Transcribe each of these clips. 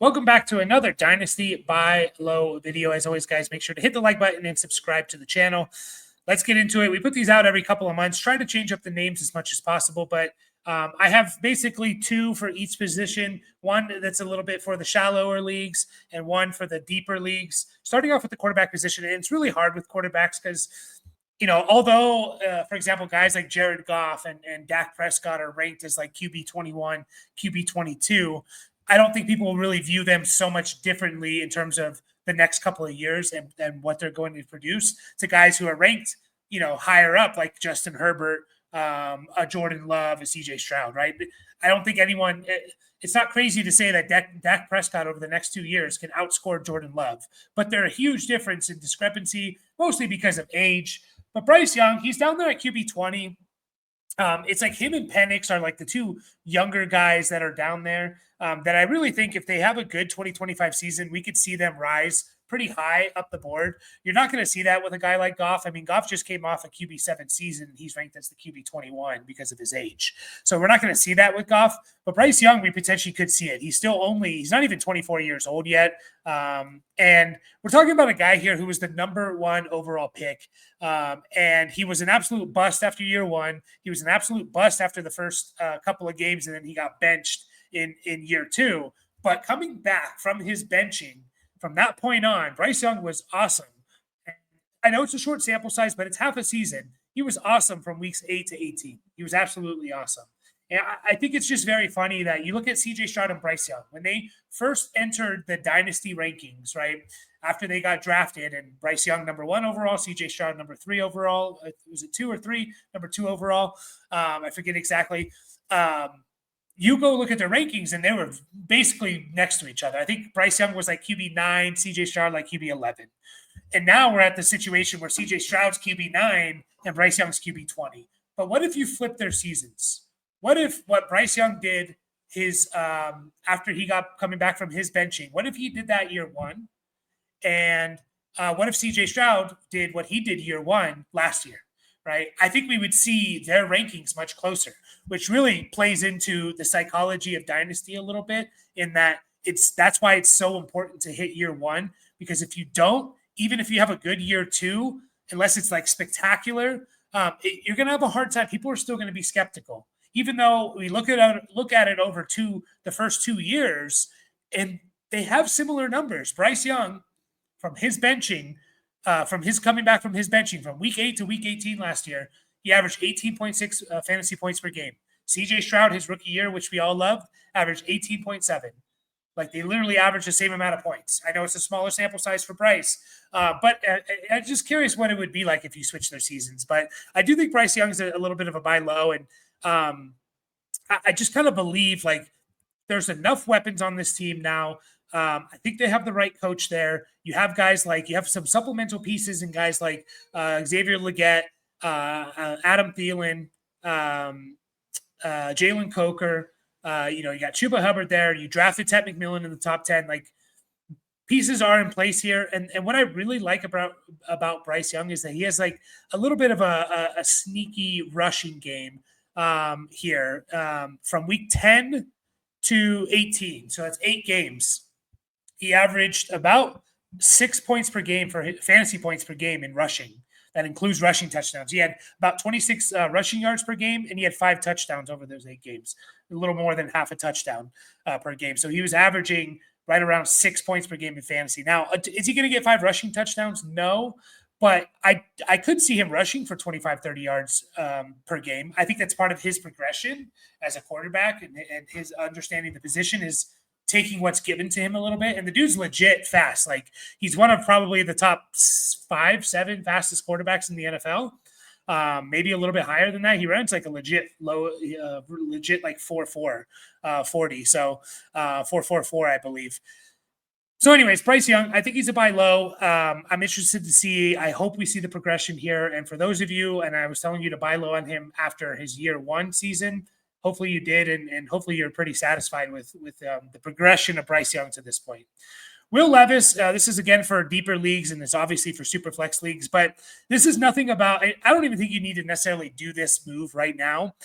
Welcome back to another Dynasty Buy Low video. As always, guys, make sure to hit the like button and subscribe to the channel. Let's get into it. We put these out every couple of months, trying to change up the names as much as possible, but I have basically two for each position, one that's a little bit for the shallower leagues and one for the deeper leagues. Starting off with the quarterback position, and it's really hard with quarterbacks because, although, for example, guys like Jared Goff and Dak Prescott are ranked as like QB 21, QB 22, I don't think people will really view them so much differently in terms of the next couple of years and what they're going to produce to guys who are ranked, higher up, like Justin Herbert, a Jordan Love, a CJ Stroud, right? I don't think it's not crazy to say that Dak Prescott over the next 2 years can outscore Jordan Love, but they're a huge difference in discrepancy, mostly because of age. But Bryce Young, he's down there at QB 20. It's like him and Penix are like the two younger guys that are down there that I really think if they have a good 2025 season, we could see them rise pretty high up the board. You're not going to see that with a guy like Goff. I mean, Goff just came off a QB7 season. And he's ranked as the QB 21 because of his age. So we're not going to see that with Goff. But Bryce Young, we potentially could see it. He's not even 24 years old yet. And we're talking about a guy here who was the number one overall pick. And he was an absolute bust after year one. He was an absolute bust after the first couple of games, and then he got benched in year two. But coming back from his benching, from that point on, Bryce Young was awesome. And I know it's a short sample size, but it's half a season. He was awesome from weeks 8 to 18. He was absolutely awesome. And I think it's just very funny that you look at CJ Stroud and Bryce Young. When they first entered the Dynasty rankings, right, after they got drafted, and Bryce Young number 1 overall, CJ Stroud number 3 overall. Was it 2 or 3? Number 2 overall. I forget exactly. You go look at their rankings, and they were basically next to each other. I think Bryce Young was like QB 9, CJ Stroud like QB 11. And now we're at the situation where CJ Stroud's QB 9 and Bryce Young's QB 20. But what if you flip their seasons? What if what Bryce Young did his after he got coming back from his benching? What if he did that year one? And what if CJ Stroud did what he did year one last year? Right? I think we would see their rankings much closer, which really plays into the psychology of Dynasty a little bit in that that's why it's so important to hit year one, because if you don't, even if you have a good year two, unless it's like spectacular, you're going to have a hard time. People are still going to be skeptical, even though we look at it over the first 2 years, and they have similar numbers. Bryce Young, from his benching, from his coming back from his benching from week 8 to week 18 last year, he averaged 18.6 fantasy points per game. CJ Stroud, his rookie year, which we all loved, averaged 18.7. Like, they literally averaged the same amount of points. I know it's a smaller sample size for Bryce, but I'm just curious what it would be like if you switch their seasons. But I do think Bryce Young is a little bit of a buy low, and I just kind of believe like there's enough weapons on this team now. I think they have the right coach there. You have guys like, you have some supplemental pieces and guys like Xavier Legette, Adam Thielen, Jalen Coker. You got Chuba Hubbard there. You drafted Ted McMillan in the top 10. Like, pieces are in place here. And what I really like about Bryce Young is that he has like a little bit of a sneaky rushing game here from week 10 to 18. So that's 8 games. He averaged about 6 points per game for fantasy points per game in rushing. That includes rushing touchdowns. He had about 26 rushing yards per game, and he had 5 touchdowns over those 8 games, a little more than half a touchdown per game. So he was averaging right around 6 points per game in fantasy. Now, is he going to get 5 rushing touchdowns? No, but I could see him rushing for 25, 30 yards per game. I think that's part of his progression as a quarterback, and his understanding the position is taking what's given to him a little bit. And the dude's legit fast. Like, he's one of probably the top 5, 7 fastest quarterbacks in the NFL. Maybe a little bit higher than that. He runs like a legit like 4.4 40. So 4.44, I believe. So anyways, Bryce Young, I think he's a buy low. I'm interested to see. I hope we see the progression here. And for those of you, and I was telling you to buy low on him after his year one season, hopefully you did, and hopefully you're pretty satisfied with the progression of Bryce Young to this point. Will Levis, this is again for deeper leagues, and it's obviously for super flex leagues, but this is nothing about – I don't even think you need to necessarily do this move right now.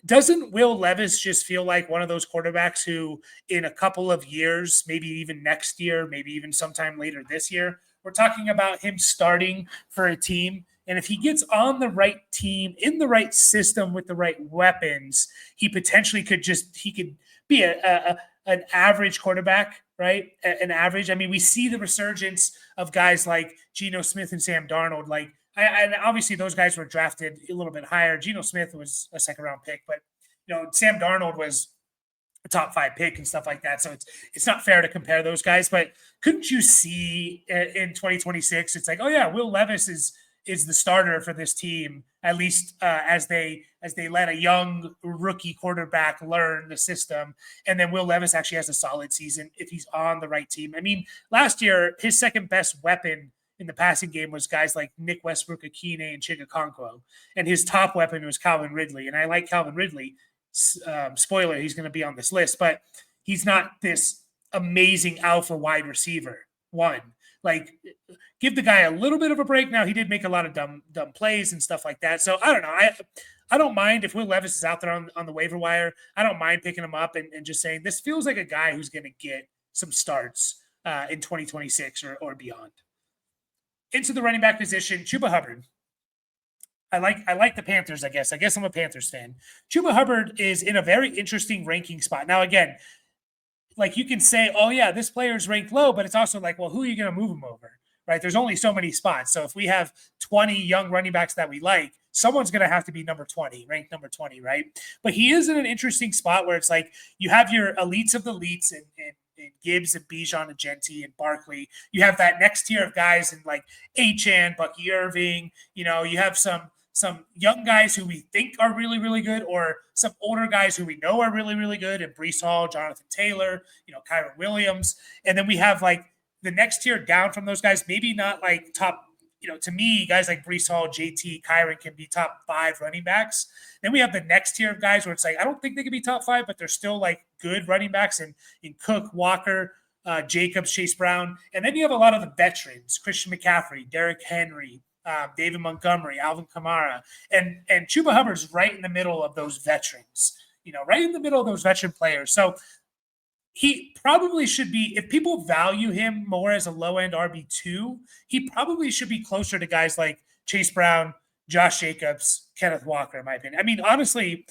doesn't Will Levis just feel like one of those quarterbacks who, in a couple of years, maybe even next year, maybe even sometime later this year, we're talking about him starting for a team. And if he gets on the right team, in the right system with the right weapons, he potentially he could be an average quarterback, right? An average. I mean, we see the resurgence of guys like Geno Smith and Sam Darnold. Like, and obviously those guys were drafted a little bit higher. Geno Smith was a second round pick, but Sam Darnold was a top 5 pick and stuff like that. So it's not fair to compare those guys. But couldn't you see in 2026? It's like, oh yeah, Will Levis is the starter for this team, at least as they let a young rookie quarterback learn the system. And then Will Levis actually has a solid season if he's on the right team. I mean, last year his second best weapon in the passing game was guys like Nick Westbrook-Akine and Chigakonkwo, and his top weapon was Calvin Ridley. And I like Calvin Ridley. Spoiler, he's going to be on this list, but he's not this amazing alpha wide receiver. Like, give the guy a little bit of a break. Now, he did make a lot of dumb plays and stuff like that. So I don't know. I don't mind if Will Levis is out there on the waiver wire. I don't mind picking him up and just saying this feels like a guy who's going to get some starts in 2026 or beyond. Into the running back position, Chuba Hubbard. I like the Panthers, I guess. I guess I'm a Panthers fan. Chuba Hubbard is in a very interesting ranking spot. Now, again, like you can say, oh, yeah, this player's ranked low, but it's also like, well, who are you going to move him over, right? There's only so many spots. So if we have 20 young running backs that we like, someone's going to have to be ranked number 20, right? But he is in an interesting spot where it's like you have your elites of the elites and Gibbs and Bijan and Genti and Barkley. You have that next tier of guys in like Achane, Bucky Irving. You have some young guys who we think are really, really good, or some older guys who we know are really, really good, and Breece Hall, Jonathan Taylor, Kyron Williams. And then we have like the next tier down from those guys, maybe not like top, to me, guys like Breece Hall, JT, Kyron can be top 5 running backs. Then we have the next tier of guys where it's like, I don't think they can be top 5, but they're still like good running backs in Cook, Walker, Jacobs, Chase Brown. And then you have a lot of the veterans, Christian McCaffrey, Derrick Henry, David Montgomery, Alvin Kamara, and Chuba Hubbard's right in the middle of those veterans, right in the middle of those veteran players. So he probably should be, if people value him more as a low-end RB2, he probably should be closer to guys like Chase Brown, Josh Jacobs, Kenneth Walker, in my opinion. I mean, honestly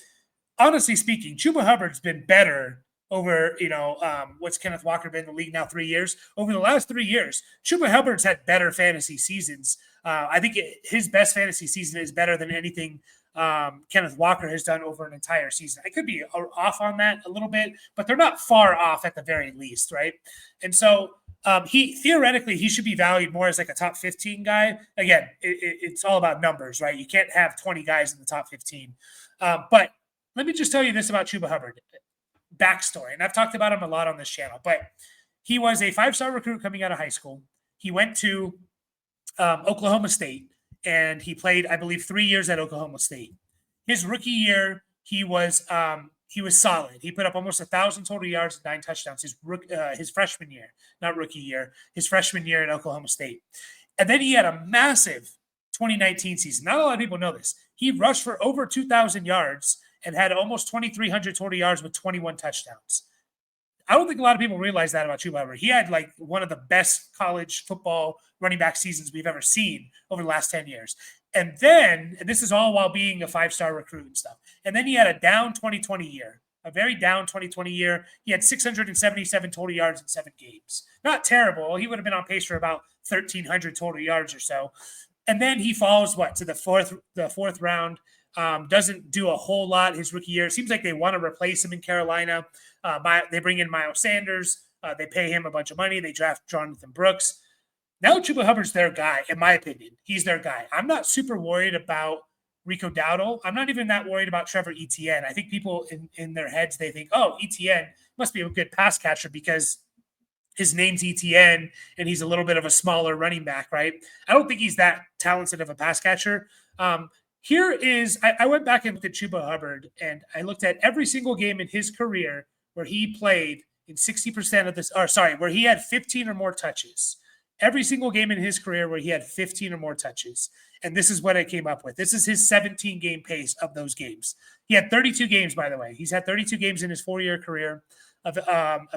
speaking, Chuba Hubbard's been better over, what's Kenneth Walker been in the league now 3 years? Over the last 3 years, Chuba Hubbard's had better fantasy seasons. I think his best fantasy season is better than anything Kenneth Walker has done over an entire season. I could be off on that a little bit, but they're not far off at the very least, right? And so he should be valued more as like a top 15 guy. Again, it's all about numbers, right? You can't have 20 guys in the top 15. But let me just tell you this about Chuba Hubbard. Backstory, and I've talked about him a lot on this channel, but he was a 5-star recruit coming out of high school. He went to Oklahoma State, and he played, I believe, 3 years at Oklahoma State. His rookie year, he was solid. He put up almost 1,000 total yards and 9 touchdowns his freshman year, not rookie year, his freshman year at Oklahoma State. And then he had a massive 2019 season. Not a lot of people know this. He rushed for over 2,000 yards and had almost 2,300 total yards with 21 touchdowns. I don't think a lot of people realize that about Chuba Hubbard. He had like one of the best college football running back seasons we've ever seen over the last 10 years. And this is all while being a 5-star recruit and stuff. And then he had a down 2020 year, a very down 2020 year. He had 677 total yards in 7 games. Not terrible. He would have been on pace for about 1,300 total yards or so. And then he falls to the fourth round. Doesn't do a whole lot his rookie year. It seems like they want to replace him in Carolina. They bring in Miles Sanders. They pay him a bunch of money. They draft Jonathan Brooks. Now Chuba Hubbard's their guy, in my opinion. He's their guy. I'm not super worried about Rico Dowdle. I'm not even that worried about Trevor Etienne. I think people in their heads, they think, oh, Etienne must be a good pass catcher because his name's Etienne and he's a little bit of a smaller running back, right? I don't think he's that talented of a pass catcher. I went back and looked at Chuba Hubbard, and I looked at every single game in his career where he played in 60% of this, where he had 15 or more touches. every single game in his career where he had 15 or more touches. And this is what I came up with. This is his 17 game pace of those games. He had 32 games, by the way. He's had 32 games in his 4-year career of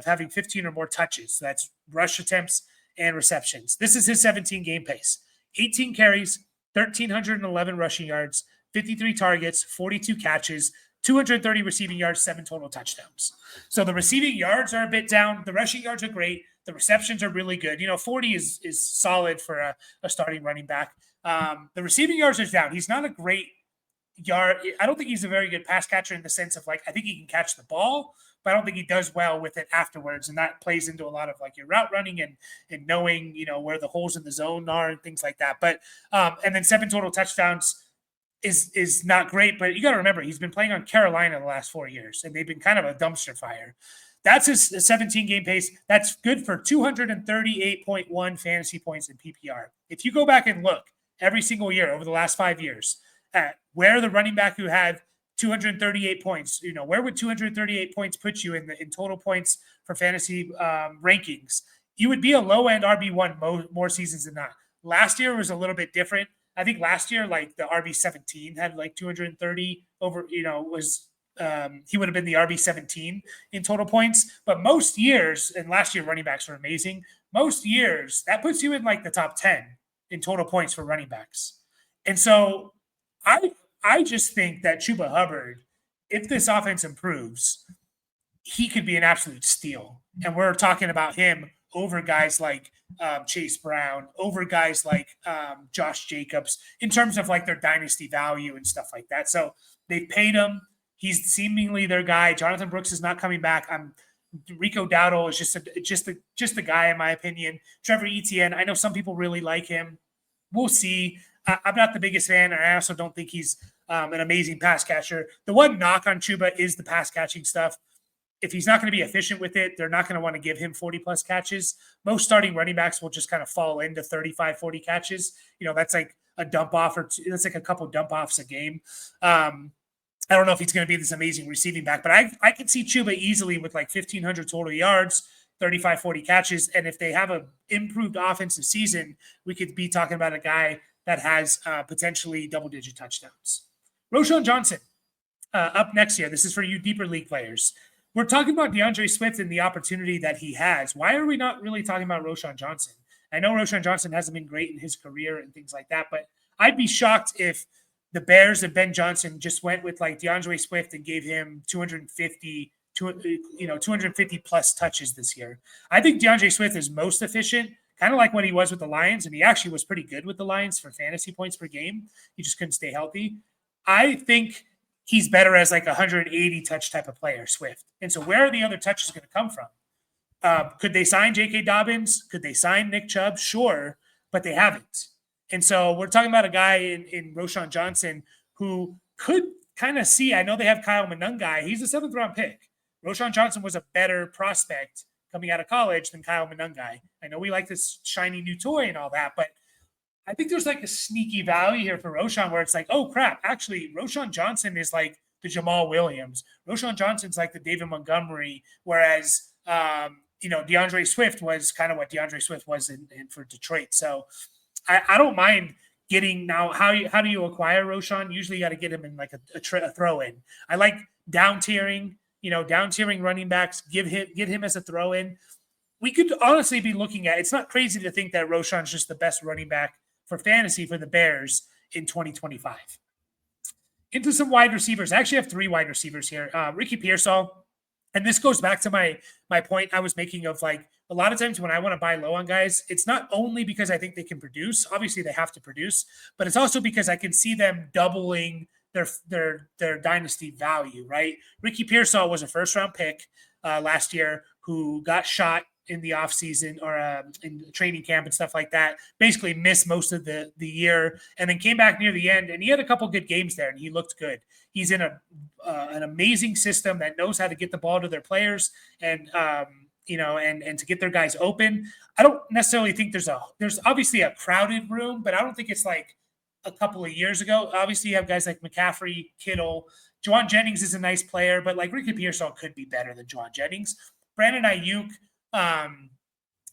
having 15 or more touches. So that's rush attempts and receptions. This is his 17 game pace. 18 carries, 1,311 rushing yards, 53 targets, 42 catches, 230 receiving yards, 7 total touchdowns. So the receiving yards are a bit down. The rushing yards are great. The receptions are really good. 40 is solid for a starting running back. The receiving yards is down. He's not a great yard. I don't think he's a very good pass catcher in the sense of I think he can catch the ball, but I don't think he does well with it afterwards. And that plays into a lot of your route running and knowing, where the holes in the zone are and things like that. But, and then 7 total touchdowns is not great, but you got to remember, he's been playing on Carolina the last 4 years, and they've been kind of a dumpster fire. That's his 17 game pace. That's good for 238.1 fantasy points in PPR. If you go back and look every single year over the last 5 years at where the running back who had 238 points, where would 238 points put you in total points for fantasy rankings? You would be a low end RB1 more seasons than not. Last year was a little bit different. I think last year, the RB17 had 230 over, was he would have been the RB17 in total points. But most years, and last year running backs were amazing, most years that puts you in the top 10 in total points for running backs. And so I just think that Chuba Hubbard, if this offense improves, he could be an absolute steal. And we're talking about him over guys like Chase Brown, over guys like Josh Jacobs, in terms of their dynasty value and stuff like that. So they've paid him. He's seemingly their guy. Jonathan Brooks is not coming back. Rico Dowdle is just a guy, in my opinion. Trevor Etienne, I know some people really like him. We'll see. I'm not the biggest fan, and I also don't think he's an amazing pass catcher. The one knock on Chuba is the pass catching stuff. If he's not going to be efficient with it, they're not going to want to give him 40-plus catches. Most starting running backs will just kind of fall into 35, 40 catches. That's a dump off or two, that's a couple dump offs a game. I don't know if he's going to be this amazing receiving back, but I can see Chuba easily with 1,500 total yards, 35, 40 catches. And if they have an improved offensive season, we could be talking about a guy that has potentially double-digit touchdowns. Roschon Johnson up next year. This is for you deeper league players. We're talking about DeAndre Swift and the opportunity that he has. Why are we not really talking about Roschon Johnson? I know Roschon Johnson hasn't been great in his career and things like that, but I'd be shocked if the Bears and Ben Johnson just went with DeAndre Swift and gave him 250 plus touches this year. I think DeAndre Swift is most efficient, kind of like what he was with the Lions, and he actually was pretty good with the Lions for fantasy points per game. He just couldn't stay healthy. I think he's better as 180 touch type of player, Swift. And so where are the other touches going to come from? Could they sign J.K. Dobbins? Could they sign Nick Chubb? Sure, but they haven't. And so we're talking about a guy in Roschon Johnson who could kind of see, I know they have Kyle Monangai. He's a 7th-round pick. Roschon Johnson was a better prospect coming out of college than Kyle Monangai. I know we like this shiny new toy and all that, but I think there's a sneaky value here for Roschon where it's oh crap, actually Roschon Johnson is the Jamal Williams. Roschon Johnson's the David Montgomery, whereas DeAndre Swift was kind of what DeAndre Swift was in for Detroit. So I don't mind getting now. How do you acquire Roschon? Usually you got to get him in a throw in. I like down tiering running backs. Get him as a throw in. We could honestly be looking at. It's not crazy to think that Roschon's just the best running back for fantasy for the Bears in 2025. Into some wide receivers. I actually have 3 wide receivers here. Ricky Pearsall. And this goes back to my point I was making of a lot of times when I want to buy low on guys, it's not only because I think they can produce. Obviously, they have to produce, but it's also because I can see them doubling their dynasty value, right? Ricky Pearsall was a 1st-round pick last year who got shot in the offseason or in training camp and stuff like that, basically missed most of the year and then came back near the end. And he had a couple good games there and he looked good. He's in an amazing system that knows how to get the ball to their players and to get their guys open. I don't necessarily think there's obviously a crowded room, but I don't think it's a couple of years ago. Obviously you have guys like McCaffrey, Kittle, Juwan Jennings is a nice player, but Ricky Pearsall could be better than Juwan Jennings. Brandon Ayuk,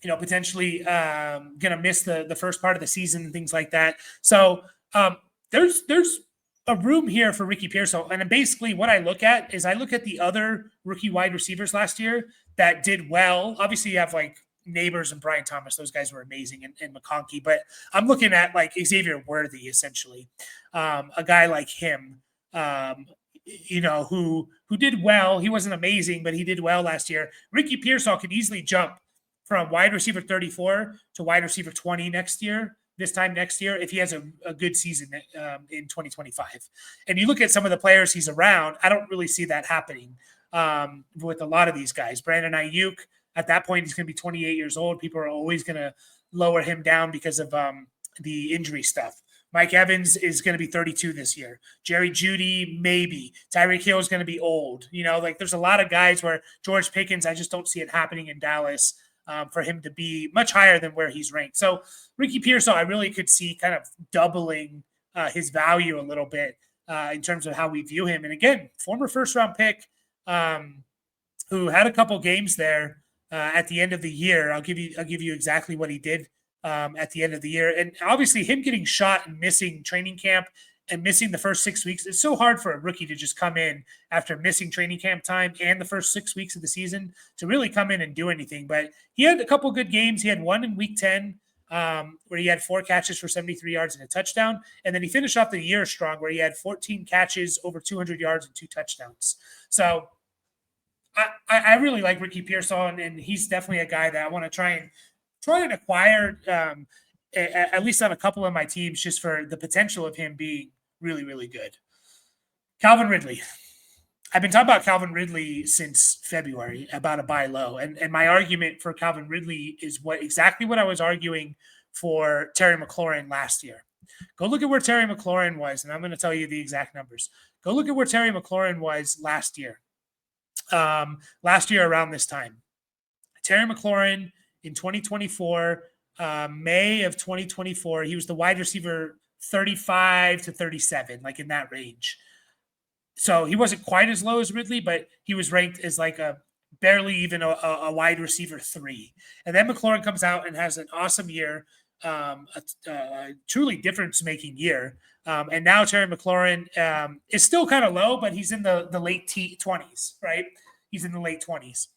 potentially going to miss the first part of the season and things like that. So there's a room here for Ricky Pearsall. And basically what I look at is I look at the other rookie wide receivers last year that did well. Obviously, you have like Neighbors and Brian Thomas. Those guys were amazing, and McConkey. But I'm looking at like Xavier Worthy, essentially, a guy like him, who did well. He wasn't amazing, but he did well last year. Ricky Pearsall could easily jump from wide receiver 34 to wide receiver 20 this time next year, if he has a good season in 2025. And you look at some of the players he's around, I don't really see that happening with a lot of these guys. Brandon Ayuk, at that point, he's going to be 28 years old. People are always going to lower him down because of the injury stuff. Mike Evans is going to be 32 this year. Jerry Jeudy, maybe. Tyreek Hill is going to be old. There's a lot of guys where George Pickens, I just don't see it happening in Dallas for him to be much higher than where he's ranked. So Ricky Pearsall, I really could see kind of doubling his value a little bit in terms of how we view him. And again, former first-round pick who had a couple games there at the end of the year. I'll give you exactly what he did at the end of the year. And obviously him getting shot and missing training camp and missing the first 6 weeks, it's so hard for a rookie to just come in after missing training camp time and the first 6 weeks of the season to really come in and do anything. But he had a couple good games. He had one in week 10 where he had 4 catches for 73 yards and a touchdown. And then he finished off the year strong where he had 14 catches, over 200 yards and 2 touchdowns. So I really like Ricky Pearsall, and he's definitely a guy that I want to try and acquire at least on a couple of my teams just for the potential of him being really, really good. Calvin Ridley. I've been talking about Calvin Ridley since February about a buy low. And my argument for Calvin Ridley is exactly what I was arguing for Terry McLaurin last year. Go look at where Terry McLaurin was, and I'm going to tell you the exact numbers. Go look at where Terry McLaurin was last year. Last year around this time. Terry McLaurin in 2024, May of 2024, he was the wide receiver 35 to 37, like in that range. So he wasn't quite as low as Ridley, but he was ranked as like barely even a wide receiver 3. And then McLaurin comes out and has an awesome year, a truly difference-making year. And now Terry McLaurin is still kind of low, but he's in the late 20s, right? He's in the late 20s.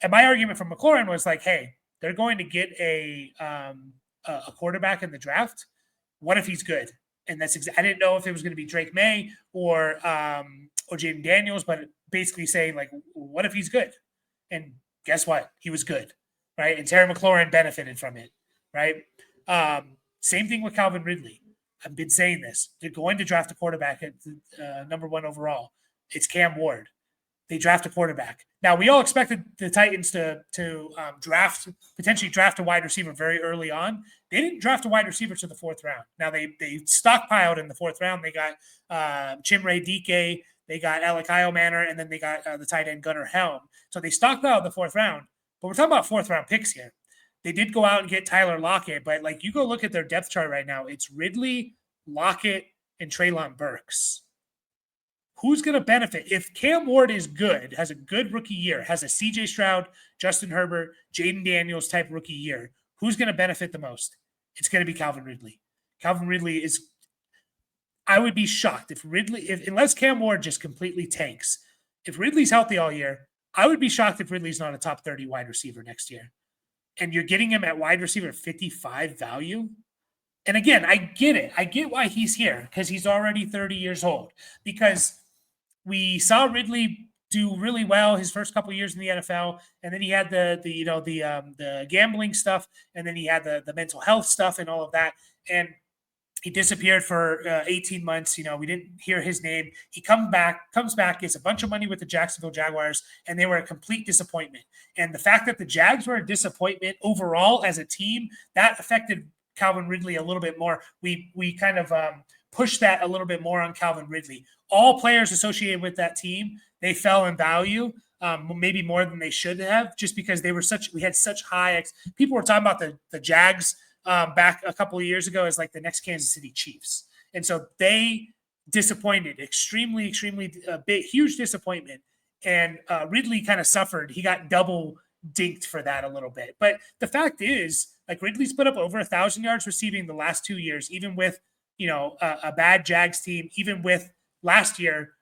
And my argument from McLaurin was like, hey, they're going to get a quarterback in the draft. What if he's good? And that's I didn't know if it was going to be Drake May or Jaden Daniels, but basically saying like, what if he's good? And guess what? He was good, right? And Terry McLaurin benefited from it, right? Same thing with Calvin Ridley. I've been saying this. They're going to draft a quarterback at number 1 overall. It's Cam Ward. They draft a quarterback. Now, we all expected the Titans to potentially draft a wide receiver very early on. They didn't draft a wide receiver to the 4th round. Now, they stockpiled in the 4th round. They got Chimere Dike, they got Alakayo Manor, and then they got the tight end Gunnar Helm. So they stockpiled the 4th round. But we're talking about 4th round picks here. They did go out and get Tyler Lockett, but like you go look at their depth chart right now, it's Ridley, Lockett, and Treylon Burks. Who's going to benefit? If Cam Ward is good, has a good rookie year, has a CJ Stroud, Justin Herbert, Jaden Daniels type rookie year, who's going to benefit the most? It's going to be Calvin Ridley. Calvin Ridley is – I would be shocked if unless Cam Ward just completely tanks. If Ridley's healthy all year, I would be shocked if Ridley's not a top 30 wide receiver next year. And you're getting him at wide receiver 55 value. And again, I get it. I get why he's here because he's already 30 years old. Because we saw Ridley do really well his first couple of years in the NFL, and then he had the gambling stuff, and then he had the mental health stuff and all of that, and he disappeared for 18 months. We didn't hear his name. He comes back, gets a bunch of money with the Jacksonville Jaguars, and they were a complete disappointment. And the fact that the Jags were a disappointment overall as a team, that affected Calvin Ridley a little bit more. We kind of push that a little bit more on Calvin Ridley. All players associated with that team, they fell in value, maybe more than they should have, just because we had such high people were talking about the Jags back a couple of years ago as like the next Kansas City Chiefs. And so they disappointed extremely, huge disappointment. And Ridley kind of suffered. He got double dinked for that a little bit. But the fact is, like, Ridley's put up over 1,000 yards receiving the last 2 years, even with, a bad Jags team, even with last year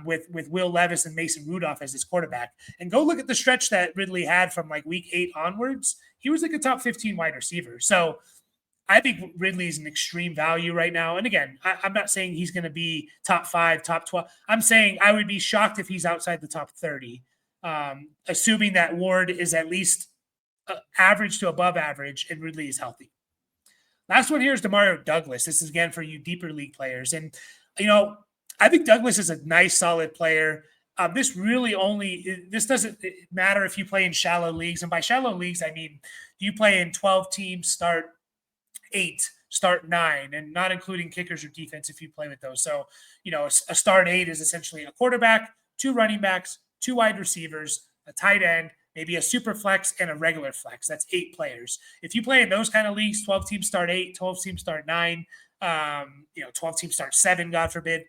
with Will Levis and Mason Rudolph as his quarterback. And go look at the stretch that Ridley had from like week 8 onwards. He was like a top 15 wide receiver. So I think Ridley's an extreme value right now. And again, I'm not saying he's going to be top 5, top 12. I'm saying I would be shocked if he's outside the top 30, assuming that Ward is at least average to above average and Ridley is healthy. Last one here is Demario Douglas. This is, again, for you deeper league players. And, I think Douglas is a nice, solid player. This doesn't matter if you play in shallow leagues. And by shallow leagues, I mean, you play in 12 teams, start 8, start 9, and not including kickers or defense if you play with those. So, a start 8 is essentially a quarterback, 2 running backs, 2 wide receivers, a tight end, maybe a super flex and a regular flex. That's 8 players. If you play in those kind of leagues, 12 teams start 8, 12 teams start 9, 12 teams start 7, God forbid,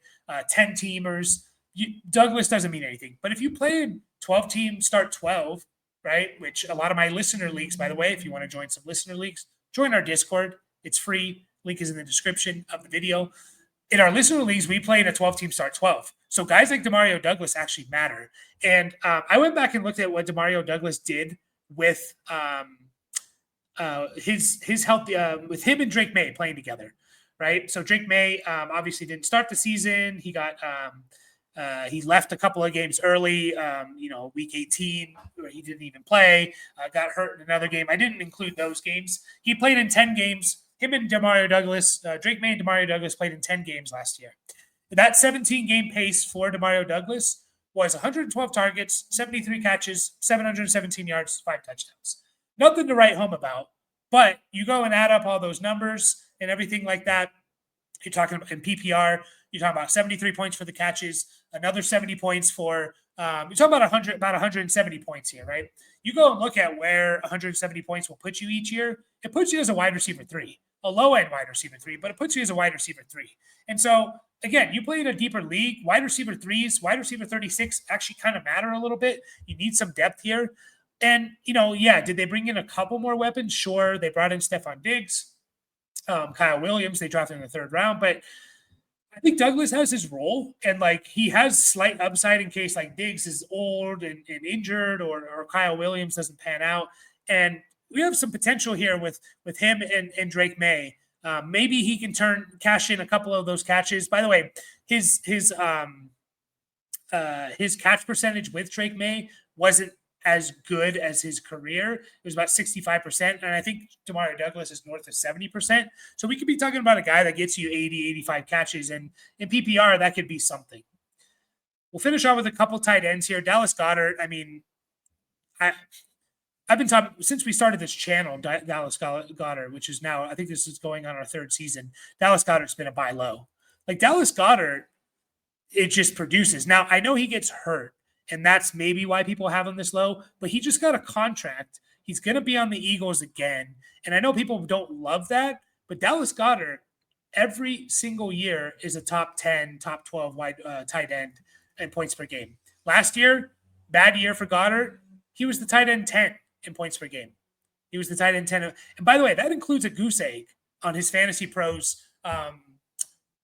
10 teamers. Douglas doesn't mean anything. But if you play in 12 teams start 12, right, which a lot of my listener leagues, by the way, if you want to join some listener leagues, join our Discord. It's free. Link is in the description of the video. In our listener leagues, we play in a 12-team start 12. So guys like Demario Douglas actually matter. And I went back and looked at what Demario Douglas did with his help with him and Drake May playing together, right? So Drake May obviously didn't start the season. He got he left a couple of games early. Week 18, where he didn't even play. Got hurt in another game. I didn't include those games. He played in 10 games. Him and Demario Douglas, Drake May and Demario Douglas played in 10 games last year. That 17-game pace for Demario Douglas was 112 targets, 73 catches, 717 yards, 5 touchdowns. Nothing to write home about, but you go and add up all those numbers and everything like that. You're talking about in PPR, you're talking about 73 points for the catches, another 70 points for you're talking about 170 points here, right? You go and look at where 170 points will put you each year. It puts you as a wide receiver 3, a low-end wide receiver 3, but it puts you as a wide receiver 3. And so, again, you play in a deeper league, wide receiver 3s, wide receiver 36 actually kind of matter a little bit. You need some depth here. And, did they bring in a couple more weapons? Sure. They brought in Stephon Diggs, Kyle Williams. They drafted in the 3rd round. But I think Douglas has his role, and he has slight upside in case Diggs is old and injured or Kyle Williams doesn't pan out. And we have some potential here with him and Drake May. Maybe he can cash in a couple of those catches. By the way, his catch percentage with Drake May wasn't as good as his career. It was about 65%. And I think Demario Douglas is north of 70%. So we could be talking about a guy that gets you 80, 85 catches. And in PPR, that could be something. We'll finish off with a couple tight ends here. Dallas Goedert. I mean, I've been talking since we started this channel, Dallas Goedert, which is now, I think this is going on our 3rd season. Dallas Goedert's been a buy low. Dallas Goedert, it just produces. Now, I know he gets hurt, and that's maybe why people have him this low, but he just got a contract. He's going to be on the Eagles again. And I know people don't love that, but Dallas Goedert, every single year, is a top 10, top 12 wide tight end in points per game. Last year, bad year for Goedert. He was the tight end 10 in points per game. He was the tight end 10. And by the way, that includes a goose egg on his Fantasy Pros.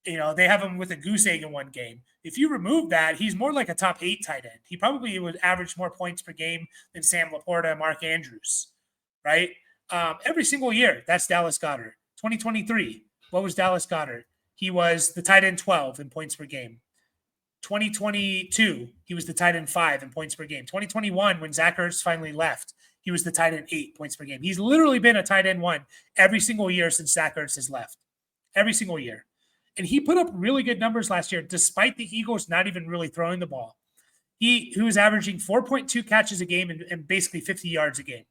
They have him with a goose egg in one game. If you remove that, he's more like a top 8 tight end. He probably would average more points per game than Sam Laporta and Mark Andrews, right? Every single year, that's Dallas Goedert. 2023, what was Dallas Goedert? He was the tight end 12 in points per game. 2022, he was the tight end 5 in points per game. 2021, when Zach Ertz finally left, he was the tight end 8 points per game. He's literally been a tight end 1 every single year since Zach Ertz has left. Every single year. And he put up really good numbers last year, despite the Eagles not even really throwing the ball. He was averaging 4.2 catches a game and basically 50 yards a game.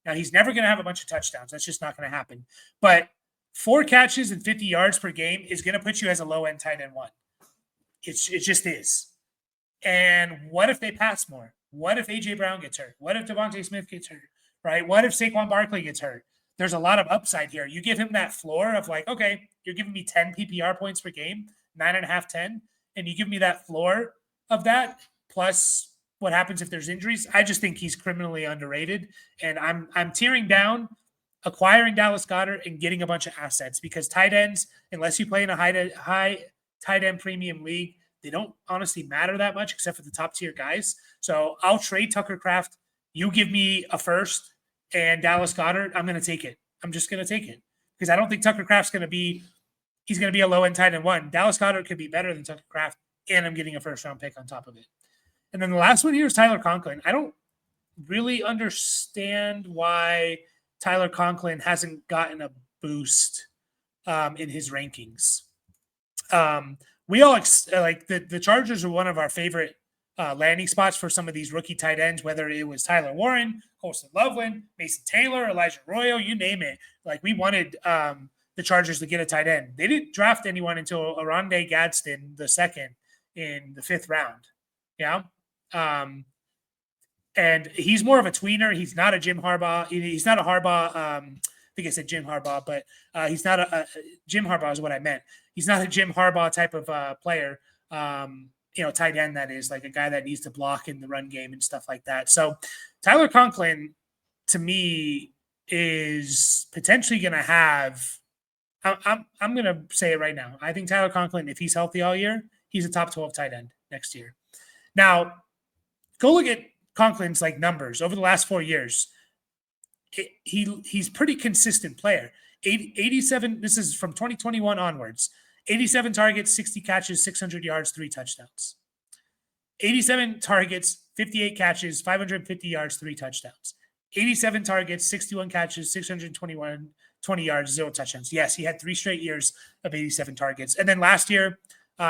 Now, he's never going to have a bunch of touchdowns. That's just not going to happen. But 4 catches and 50 yards per game is going to put you as a low-end tight end 1. It just is. And what if they pass more? What if A.J. Brown gets hurt? What if Devontae Smith gets hurt? Right? What if Saquon Barkley gets hurt? There's a lot of upside here. You give him that floor of okay, you're giving me 10 PPR points per game, 9.5, 10, and you give me that floor of that plus what happens if there's injuries. I just think he's criminally underrated, and I'm tearing down acquiring Dallas Goedert and getting a bunch of assets because tight ends, unless you play in a high tight end premium league, they don't honestly matter that much except for the top tier guys. So I'll trade Tucker Kraft. You give me a first and Dallas Goedert, I'm going to take it. I'm just going to take it because I don't think Tucker Kraft's going to be – he's going to be a low-end tight end one. Dallas Goedert could be better than Tucker Kraft, and I'm getting a first-round pick on top of it. And then the last one here is Tyler Conklin. I don't really understand why Tyler Conklin hasn't gotten a boost in his rankings. We all like the Chargers are one of our favorite landing spots for some of these rookie tight ends, whether it was Tyler Warren, Colston Loveland, Mason Taylor, Elijah Arroyo, you name it. Like we wanted the Chargers to get a tight end. They didn't draft anyone until Aronde Gadsden the second in the 5th round. Yeah. And he's more of a tweener. He's not a Jim Harbaugh. He's not a Harbaugh. I think I said Jim Harbaugh, but he's not a Jim Harbaugh is what I meant. He's not a Jim Harbaugh type of player. Tight end that is like a guy that needs to block in the run game and stuff like that. So Tyler Conklin to me is potentially going to have. I'm going to say it right now. I think Tyler Conklin, if he's healthy all year, he's a top 12 tight end next year. Now, go look at Conklin's like numbers over the last 4 years. He's pretty consistent player. 87. This is from 2021 onwards. 87 targets, 60 catches, 600 yards, 3 touchdowns. 87 targets, 58 catches, 550 yards, 3 touchdowns. 87 targets, 61 catches, 20 yards, 0 touchdowns. Yes, he had 3 straight years of 87 targets. And then last year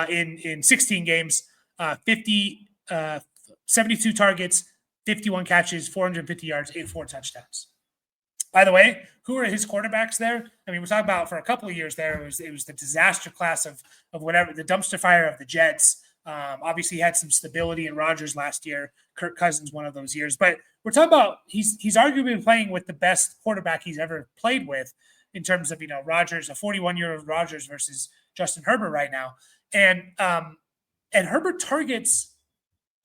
in 16 games, 72 targets, 51 catches, 450 yards, 4 touchdowns. By the way, who are his quarterbacks there? I mean, we're talking about for a couple of years there, it was the disaster class of whatever, the dumpster fire of the Jets. Obviously, he had some stability in Rodgers last year. Kirk Cousins, one of those years. But we're talking about he's arguably playing with the best quarterback he's ever played with in terms of, Rodgers, a 41-year-old Rodgers versus Justin Herbert right now. And Herbert targets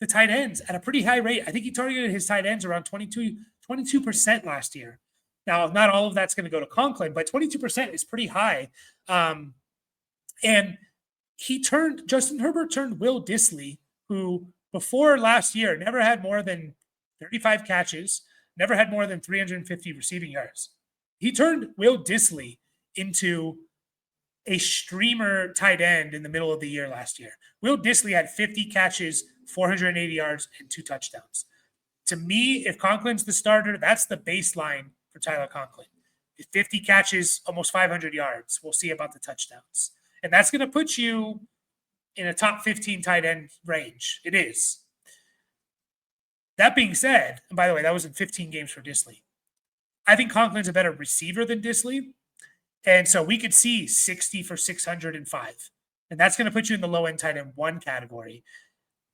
the tight ends at a pretty high rate. I think he targeted his tight ends around 22% last year. Now, not all of that's going to go to Conklin, but 22% is pretty high. And Justin Herbert turned Will Dissly, who before last year never had more than 35 catches, never had more than 350 receiving yards. He turned Will Dissly into a streamer tight end in the middle of the year last year. Will Dissly had 50 catches, 480 yards, and 2 touchdowns. To me, if Conklin's the starter, that's the baseline for Tyler Conklin. 50 catches, almost 500 yards. We'll see about the touchdowns. And that's going to put you in a top 15 tight end range. It is. That being said, and by the way, that was in 15 games for Dissly. I think Conklin's a better receiver than Dissly. And so we could see 60 for 605. And that's going to put you in the low-end tight end 1 category.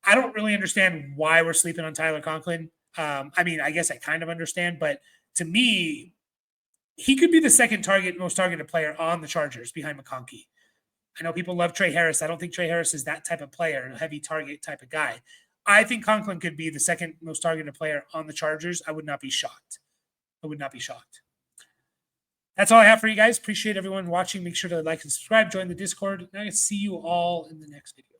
I don't really understand why we're sleeping on Tyler Conklin. I mean, I guess I kind of understand, but to me, he could be the second most targeted player on the Chargers behind McConkey. I know people love Trey Harris. I don't think Trey Harris is that type of player, a heavy target type of guy. I think Conklin could be the second most targeted player on the Chargers. I would not be shocked. That's all I have for you guys. Appreciate everyone watching. Make sure to like and subscribe, join the Discord, and I see you all in the next video.